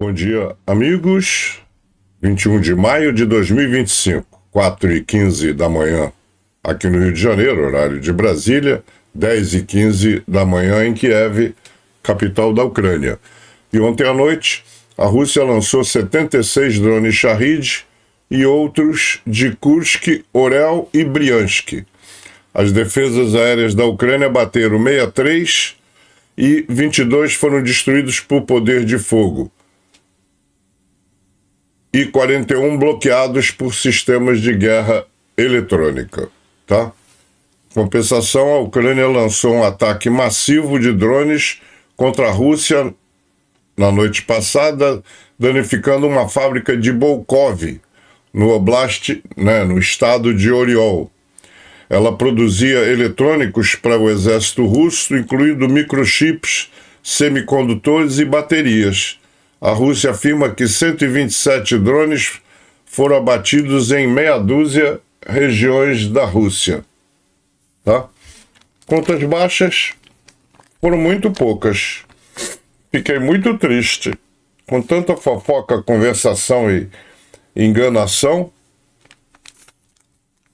Bom dia, amigos. 21 de maio de 2025, 4h15 da manhã, aqui no Rio de Janeiro, horário de Brasília, 10h15 da manhã em Kiev, capital da Ucrânia. E ontem à noite, a Rússia lançou 76 drones Shahid e outros de Kursk, Orel e Briansk. As defesas aéreas da Ucrânia bateram 63 e 22 foram destruídos por poder de fogo e 41 bloqueados por sistemas de guerra eletrônica, tá? Compensação, a Ucrânia lançou um ataque massivo de drones contra a Rússia na noite passada, danificando uma fábrica de Bolkov, no Oblast, no estado de Oriol. Ela produzia eletrônicos para o exército russo, incluindo microchips, semicondutores e baterias. A Rússia afirma que 127 drones foram abatidos em meia dúzia regiões da Rússia. Tá? Quantas baixas? Foram muito poucas. Fiquei muito triste. Com tanta fofoca, conversação e enganação,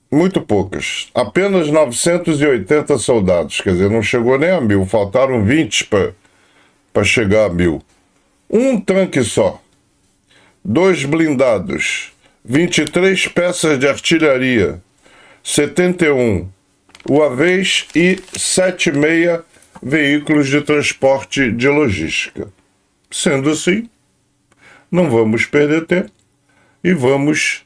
muito poucas. Apenas 980 soldados. Quer dizer, não chegou nem a 1.000. Faltaram 20 para chegar a 1.000. Um tanque só, 2 blindados, 23 peças de artilharia, 71 UAVs e 76 veículos de transporte de logística. Sendo assim, não vamos perder tempo e vamos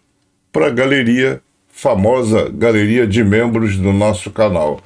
para a galeria, famosa galeria de membros do nosso canal.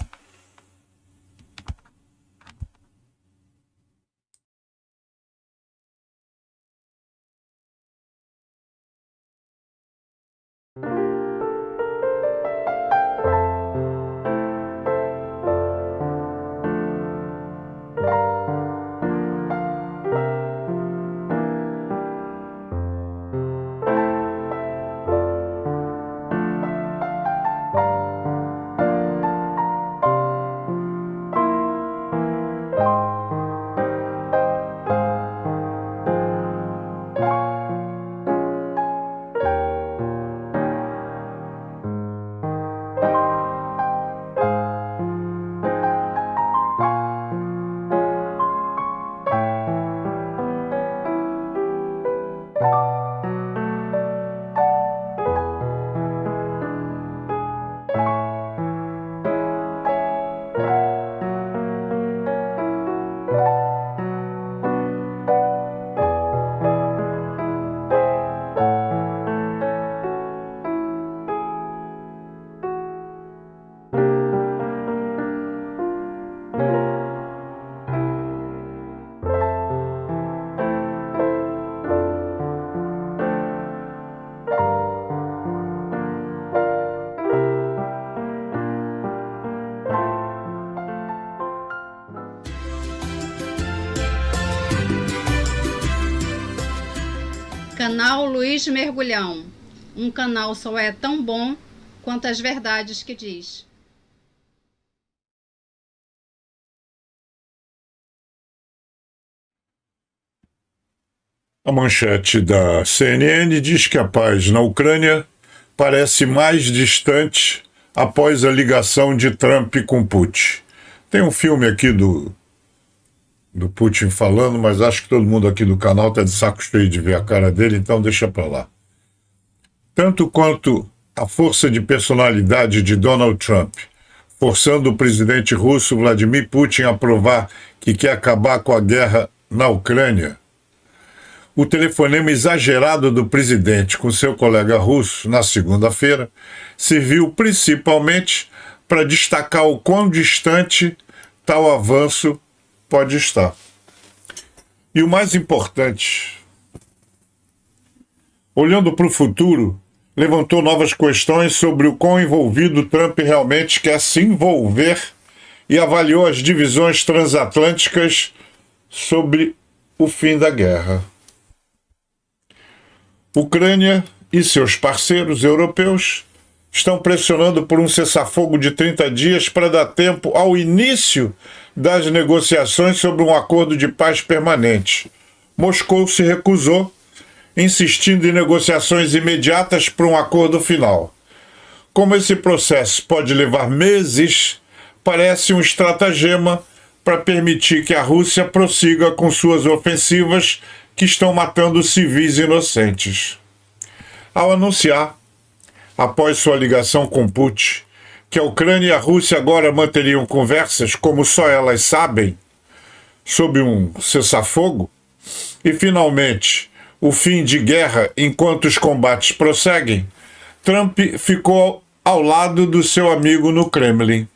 Canal Luiz Mergulhão. Um canal só é tão bom quanto as verdades que diz. A manchete da CNN diz que a paz na Ucrânia parece mais distante após a ligação de Trump com Putin. Tem um filme aqui do Putin falando, mas acho que todo mundo aqui do canal está de saco cheio de ver a cara dele, então deixa para lá. Tanto quanto a força de personalidade de Donald Trump, forçando o presidente russo Vladimir Putin a provar que quer acabar com a guerra na Ucrânia, o telefonema exagerado do presidente com seu colega russo na segunda-feira serviu principalmente para destacar o quão distante tal avanço pode estar. E o mais importante, olhando para o futuro, levantou novas questões sobre o quão envolvido Trump realmente quer se envolver e avaliou as divisões transatlânticas sobre o fim da guerra. Ucrânia e seus parceiros europeus estão pressionando por um cessar-fogo de 30 dias para dar tempo ao início das negociações sobre um acordo de paz permanente, Moscou se recusou, insistindo em negociações imediatas para um acordo final. Como esse processo pode levar meses, parece um estratagema para permitir que a Rússia prossiga com suas ofensivas que estão matando civis inocentes. Ao anunciar, após sua ligação com Putin, que a Ucrânia e a Rússia agora manteriam conversas, como só elas sabem, sob um cessar-fogo, e finalmente o fim de guerra enquanto os combates prosseguem, Trump ficou ao lado do seu amigo no Kremlin.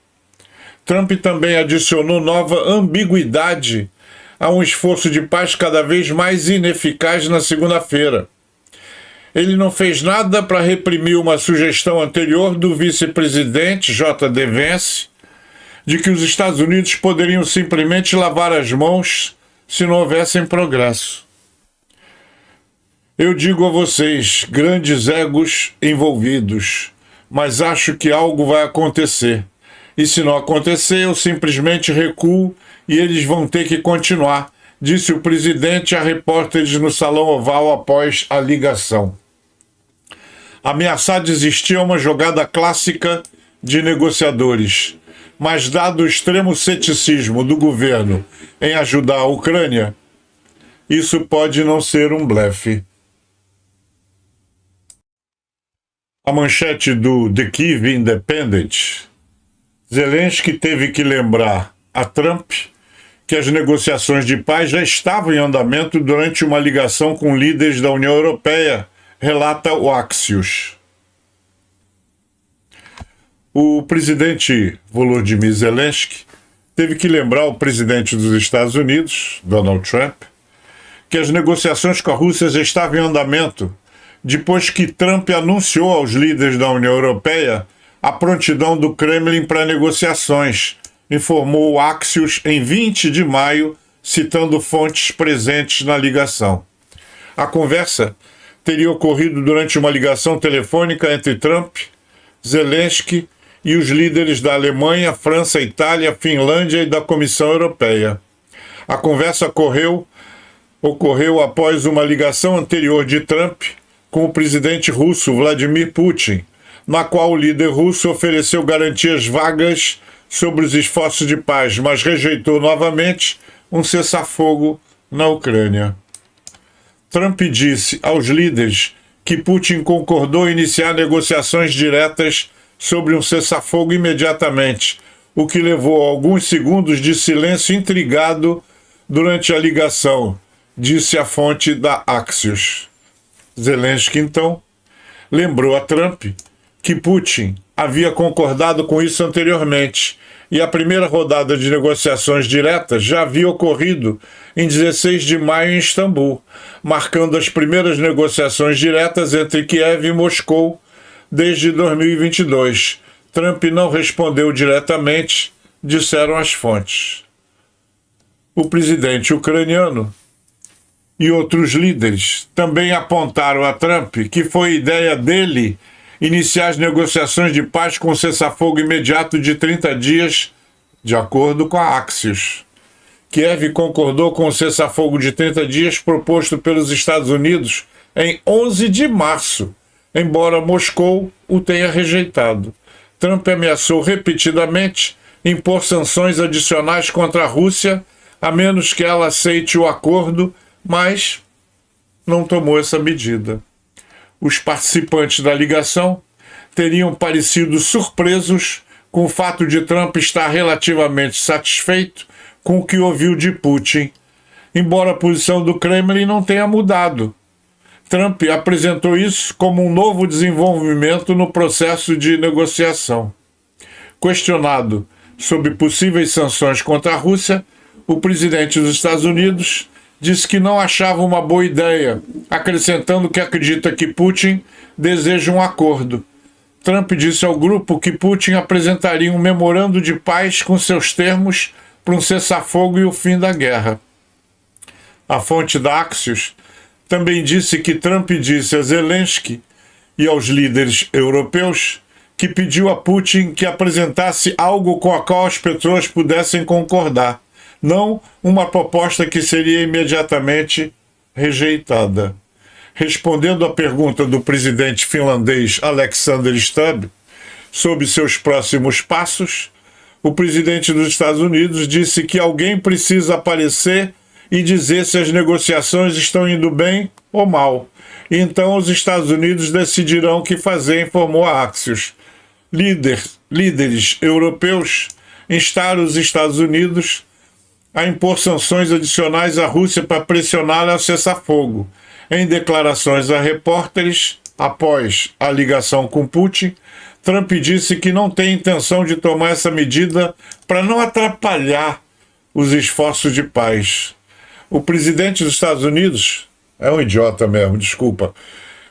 Trump também adicionou nova ambiguidade a um esforço de paz cada vez mais ineficaz na segunda-feira. Ele não fez nada para reprimir uma sugestão anterior do vice-presidente J.D. Vance de que os Estados Unidos poderiam simplesmente lavar as mãos se não houvessem progresso. Eu digo a vocês, grandes egos envolvidos, mas acho que algo vai acontecer. E se não acontecer, eu simplesmente recuo e eles vão ter que continuar, disse o presidente a repórteres no Salão Oval após a ligação. Ameaçar desistir é uma jogada clássica de negociadores, mas dado o extremo ceticismo do governo em ajudar a Ucrânia, isso pode não ser um blefe. A manchete do The Kyiv Independent: Zelensky teve que lembrar a Trump que as negociações de paz já estavam em andamento durante uma ligação com líderes da União Europeia, relata o Axios. O presidente Volodymyr Zelensky teve que lembrar ao presidente dos Estados Unidos, Donald Trump, que as negociações com a Rússia já estavam em andamento depois que Trump anunciou aos líderes da União Europeia a prontidão do Kremlin para negociações, informou o Axios em 20 de maio, citando fontes presentes na ligação. A conversa teria ocorrido durante uma ligação telefônica entre Trump, Zelensky e os líderes da Alemanha, França, Itália, Finlândia e da Comissão Europeia. A conversa ocorreu após uma ligação anterior de Trump com o presidente russo Vladimir Putin, na qual o líder russo ofereceu garantias vagas sobre os esforços de paz, mas rejeitou novamente um cessar-fogo na Ucrânia. Trump disse aos líderes que Putin concordou em iniciar negociações diretas sobre um cessar-fogo imediatamente, o que levou a alguns segundos de silêncio intrigado durante a ligação, disse a fonte da Axios. Zelensky, então, lembrou a Trump que Putin havia concordado com isso anteriormente e a primeira rodada de negociações diretas já havia ocorrido em 16 de maio em Istambul, marcando as primeiras negociações diretas entre Kiev e Moscou desde 2022. Trump não respondeu diretamente, disseram as fontes. O presidente ucraniano e outros líderes também apontaram a Trump que foi ideia dele iniciar as negociações de paz com cessar-fogo imediato de 30 dias, de acordo com a Axios. Kiev concordou com o cessar-fogo de 30 dias proposto pelos Estados Unidos em 11 de março, embora Moscou o tenha rejeitado. Trump ameaçou repetidamente impor sanções adicionais contra a Rússia, a menos que ela aceite o acordo, mas não tomou essa medida. Os participantes da ligação teriam parecido surpresos com o fato de Trump estar relativamente satisfeito com o que ouviu de Putin, embora a posição do Kremlin não tenha mudado. Trump apresentou isso como um novo desenvolvimento no processo de negociação. Questionado sobre possíveis sanções contra a Rússia, o presidente dos Estados Unidos disse que não achava uma boa ideia, acrescentando que acredita que Putin deseja um acordo. Trump disse ao grupo que Putin apresentaria um memorando de paz com seus termos para um cessar-fogo e o fim da guerra. A fonte da Axios também disse que Trump disse a Zelensky e aos líderes europeus que pediu a Putin que apresentasse algo com a qual as pessoas pudessem concordar, não uma proposta que seria imediatamente rejeitada. Respondendo à pergunta do presidente finlandês Alexander Stubb sobre seus próximos passos, o presidente dos Estados Unidos disse que alguém precisa aparecer e dizer se as negociações estão indo bem ou mal. E então os Estados Unidos decidirão o que fazer, informou a Axios. Líderes europeus instaram os Estados Unidos a impor sanções adicionais à Rússia para pressioná-la a cessar fogo. Em declarações a repórteres, após a ligação com Putin, Trump disse que não tem intenção de tomar essa medida para não atrapalhar os esforços de paz. O presidente dos Estados Unidos, é um idiota mesmo, desculpa.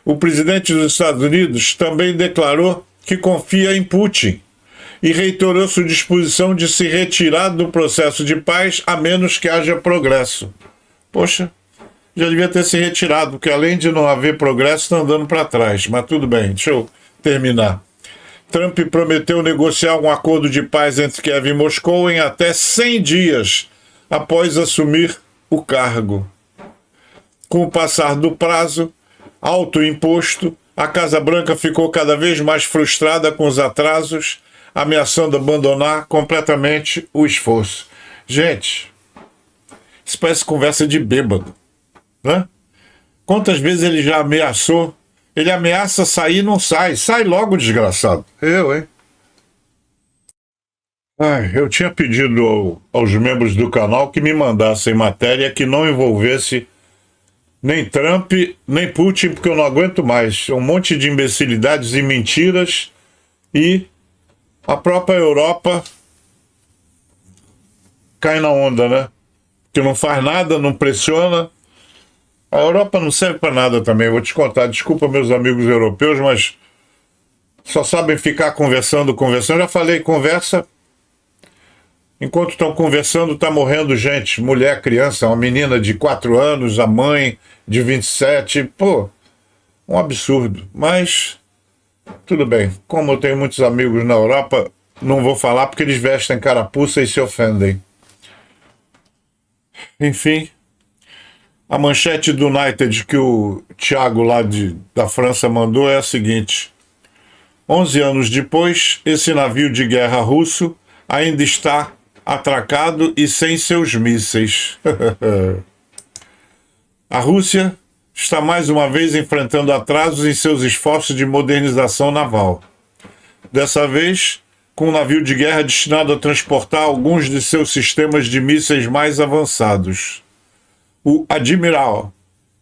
O presidente dos Estados Unidos também declarou que confia em Putin e reiterou sua disposição de se retirar do processo de paz a menos que haja progresso. Poxa, já devia ter se retirado, porque além de não haver progresso, está andando para trás. Mas tudo bem, deixa eu terminar. Trump prometeu negociar um acordo de paz entre Kiev e Moscou em até 100 dias após assumir o cargo. Com o passar do prazo, alto imposto, a Casa Branca ficou cada vez mais frustrada com os atrasos, ameaçando abandonar completamente o esforço. Gente, isso parece conversa de bêbado, né? Quantas vezes ele já ameaçou? Ele ameaça sair e não sai. Sai logo, desgraçado. Hein? Eu tinha pedido aos membros do canal que me mandassem matéria que não envolvesse nem Trump, nem Putin, porque eu não aguento mais. Um monte de imbecilidades e mentiras, e a própria Europa cai na onda, né? Que não faz nada, não pressiona. A Europa não serve para nada também, vou te contar. Desculpa, meus amigos europeus, mas só sabem ficar conversando. Eu já falei, conversa. Enquanto estão conversando, está morrendo gente, mulher, criança, uma menina de 4 anos, a mãe de 27. Pô, um absurdo. Mas tudo bem. Como eu tenho muitos amigos na Europa, não vou falar porque eles vestem carapuça e se ofendem. Enfim, a manchete do United que o Thiago lá da França mandou é a seguinte: 11 anos depois, esse navio de guerra russo ainda está atracado e sem seus mísseis. A Rússia está mais uma vez enfrentando atrasos em seus esforços de modernização naval. Dessa vez, com um navio de guerra destinado a transportar alguns de seus sistemas de mísseis mais avançados. O Admiral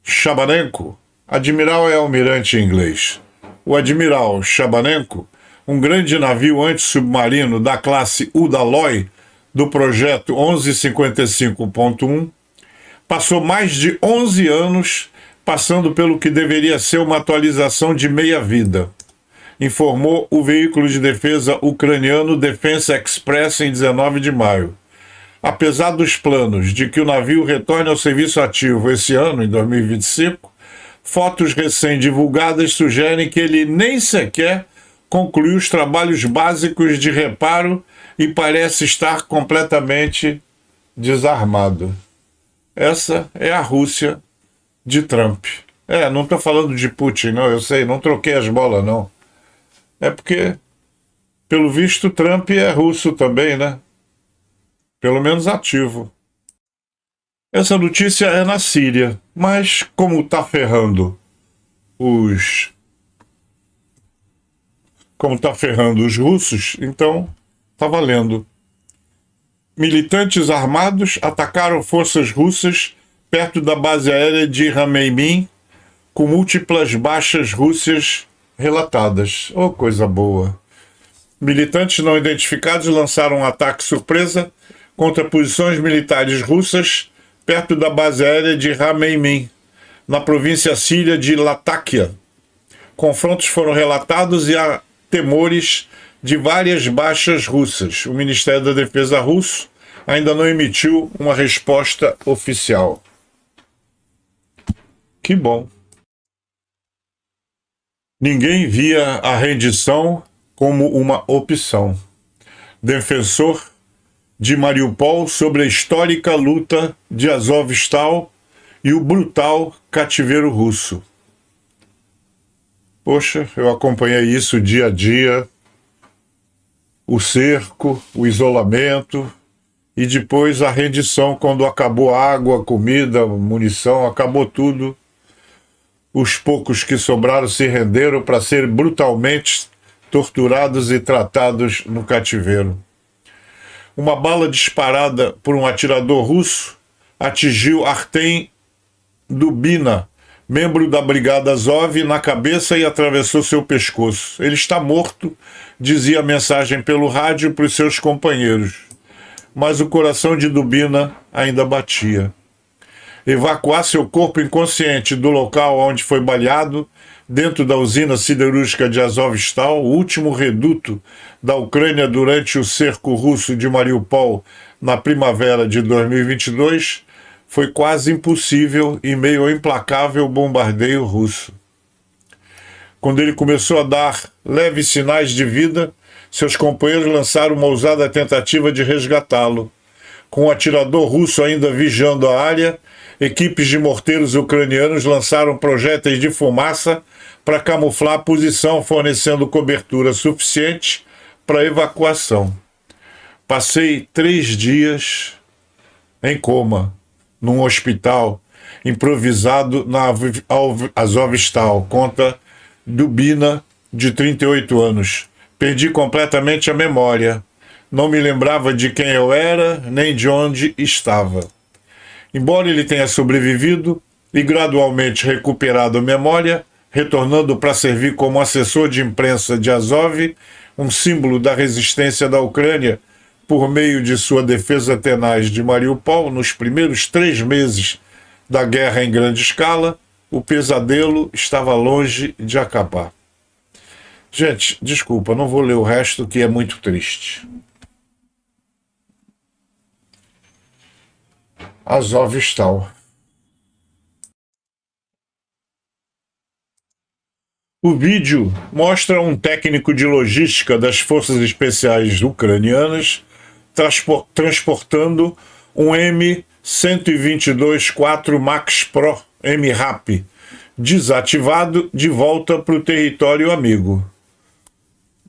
Shabanenko, Admiral é almirante em inglês, o Admiral Shabanenko, um grande navio antissubmarino da classe Udaloy, do projeto 1155.1, passou mais de 11 anos passando pelo que deveria ser uma atualização de meia-vida, informou o veículo de defesa ucraniano Defense Express em 19 de maio. Apesar dos planos de que o navio retorne ao serviço ativo esse ano, em 2025, fotos recém-divulgadas sugerem que ele nem sequer concluiu os trabalhos básicos de reparo e parece estar completamente desarmado. Essa é a Rússia de Trump. Não estou falando de Putin, não, eu sei, não troquei as bolas, não. É porque, pelo visto, Trump é russo também, né? Pelo menos ativo. Essa notícia é na Síria, mas como está ferrando os russos, então está valendo. Militantes armados atacaram forças russas perto da base aérea de Rameymin, com múltiplas baixas russas relatadas. Oh, coisa boa. Militantes não identificados lançaram um ataque surpresa contra posições militares russas perto da base aérea de Rameymin, na província síria de Latakia. Confrontos foram relatados e há temores de várias baixas russas. O Ministério da Defesa russo ainda não emitiu uma resposta oficial. Que bom. Ninguém via a rendição como uma opção. Defensor de Mariupol sobre a histórica luta de Azovstal e o brutal cativeiro russo. Poxa, eu acompanhei isso dia a dia, o cerco, o isolamento e depois a rendição quando acabou a água, comida, munição, acabou tudo. Os poucos que sobraram se renderam para ser brutalmente torturados e tratados no cativeiro. Uma bala disparada por um atirador russo atingiu Artem Dubina, membro da Brigada Azov, na cabeça e atravessou seu pescoço. Ele está morto, dizia a mensagem pelo rádio para os seus companheiros. Mas o coração de Dubina ainda batia. Evacuar seu corpo inconsciente do local onde foi baleado, dentro da usina siderúrgica de Azovstal, o último reduto da Ucrânia durante o cerco russo de Mariupol na primavera de 2022, foi quase impossível em meio ao implacável bombardeio russo. Quando ele começou a dar leves sinais de vida, seus companheiros lançaram uma ousada tentativa de resgatá-lo. Com o atirador russo ainda vigiando a área, equipes de morteiros ucranianos lançaram projéteis de fumaça para camuflar a posição, fornecendo cobertura suficiente para a evacuação. Passei 3 dias em coma, num hospital improvisado na Azovstal, conta Dubina, de 38 anos. Perdi completamente a memória. Não me lembrava de quem eu era, nem de onde estava. Embora ele tenha sobrevivido e gradualmente recuperado a memória, retornando para servir como assessor de imprensa de Azov, um símbolo da resistência da Ucrânia, por meio de sua defesa tenaz de Mariupol, nos primeiros 3 meses da guerra em grande escala, o pesadelo estava longe de acabar. Gente, desculpa, não vou ler o resto, que é muito triste. Azovstal. O vídeo mostra um técnico de logística das forças especiais ucranianas transportando um M122-4 Max Pro MRAP desativado de volta para o território amigo.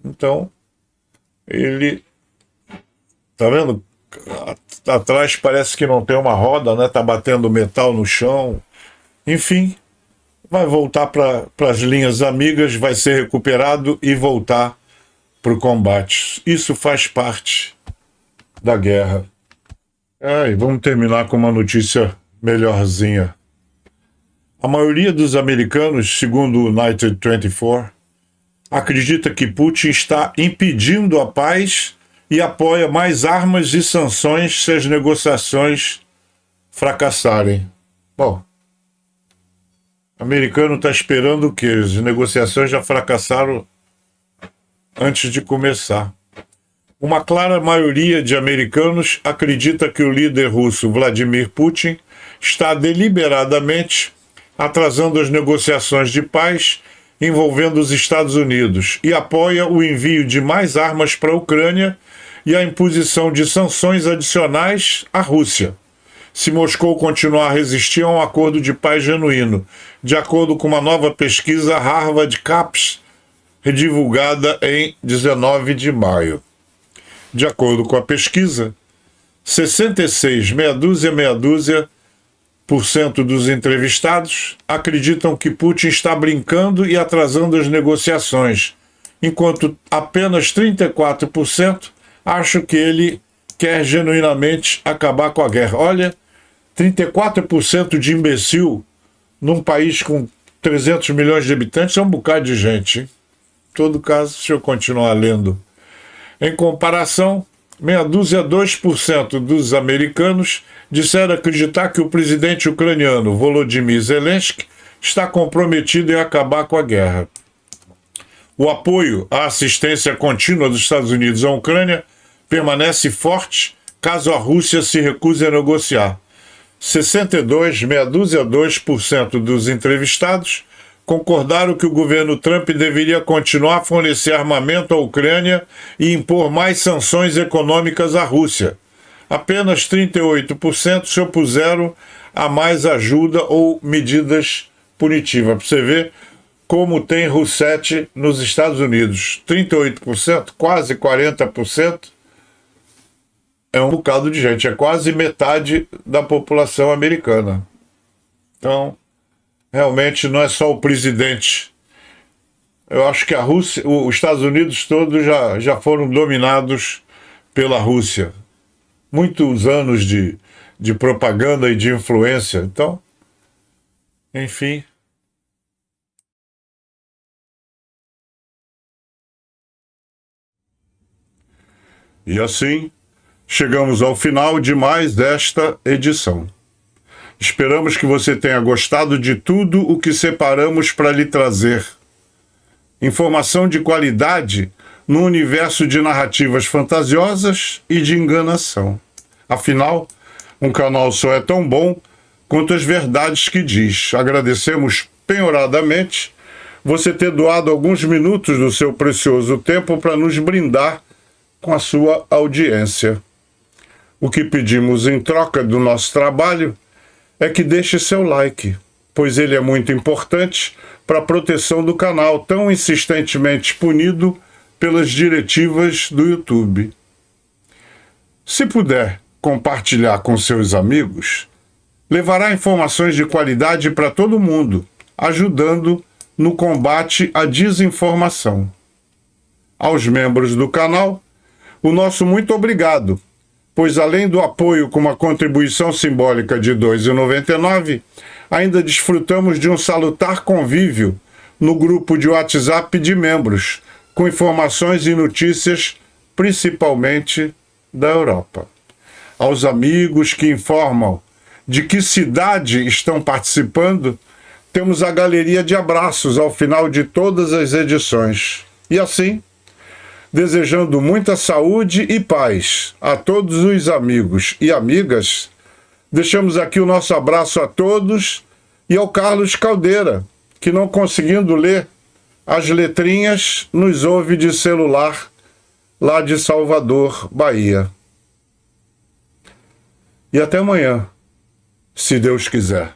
Então, ele... Tá vendo? Atrás parece que não tem uma roda, né? Tá batendo metal no chão. Enfim, vai voltar para as linhas amigas, vai ser recuperado e voltar para o combate. Isso faz parte da guerra. Vamos terminar com uma notícia melhorzinha. A maioria dos americanos, segundo o United 24, acredita que Putin está impedindo a paz e apoia mais armas e sanções se as negociações fracassarem. Bom, o americano está esperando o quê? As negociações já fracassaram antes de começar. Uma clara maioria de americanos acredita que o líder russo Vladimir Putin está deliberadamente atrasando as negociações de paz envolvendo os Estados Unidos e apoia o envio de mais armas para a Ucrânia e a imposição de sanções adicionais à Rússia, se Moscou continuar a resistir a um acordo de paz genuíno, de acordo com uma nova pesquisa Harvard CAPES, divulgada em 19 de maio. De acordo com a pesquisa, 66% dos entrevistados acreditam que Putin está brincando e atrasando as negociações, enquanto apenas 34% acham que ele quer genuinamente acabar com a guerra. Olha, 34% de imbecil num país com 300 milhões de habitantes é um bocado de gente, hein? Em todo caso, se eu continuar lendo. Em comparação, 2% dos americanos disseram acreditar que o presidente ucraniano Volodymyr Zelensky está comprometido em acabar com a guerra. O apoio à assistência contínua dos Estados Unidos à Ucrânia permanece forte caso a Rússia se recuse a negociar. 62% dos entrevistados concordaram que o governo Trump deveria continuar a fornecer armamento à Ucrânia e impor mais sanções econômicas à Rússia. Apenas 38% se opuseram a mais ajuda ou medidas punitivas. Para você ver como tem Rousseff nos Estados Unidos. 38%, quase 40%. É um bocado de gente, é quase metade da população americana. Então, realmente não é só o presidente. Eu acho que a Rússia, os Estados Unidos todos já foram dominados pela Rússia. Muitos anos de propaganda e de influência. Então, enfim. E assim, chegamos ao final de mais desta edição. Esperamos que você tenha gostado de tudo o que separamos para lhe trazer. Informação de qualidade no universo de narrativas fantasiosas e de enganação. Afinal, um canal só é tão bom quanto as verdades que diz. Agradecemos penhoradamente você ter doado alguns minutos do seu precioso tempo para nos brindar com a sua audiência. O que pedimos em troca do nosso trabalho é que deixe seu like, pois ele é muito importante para a proteção do canal, tão insistentemente punido pelas diretivas do YouTube. Se puder compartilhar com seus amigos, levará informações de qualidade para todo mundo, ajudando no combate à desinformação. Aos membros do canal, o nosso muito obrigado, pois além do apoio com uma contribuição simbólica de R$ 2,99, ainda desfrutamos de um salutar convívio no grupo de WhatsApp de membros, com informações e notícias, principalmente da Europa. Aos amigos que informam de que cidade estão participando, temos a galeria de abraços ao final de todas as edições. E assim, desejando muita saúde e paz a todos os amigos e amigas, deixamos aqui o nosso abraço a todos e ao Carlos Caldeira, que não conseguindo ler as letrinhas, nos ouve de celular lá de Salvador, Bahia. E até amanhã, se Deus quiser.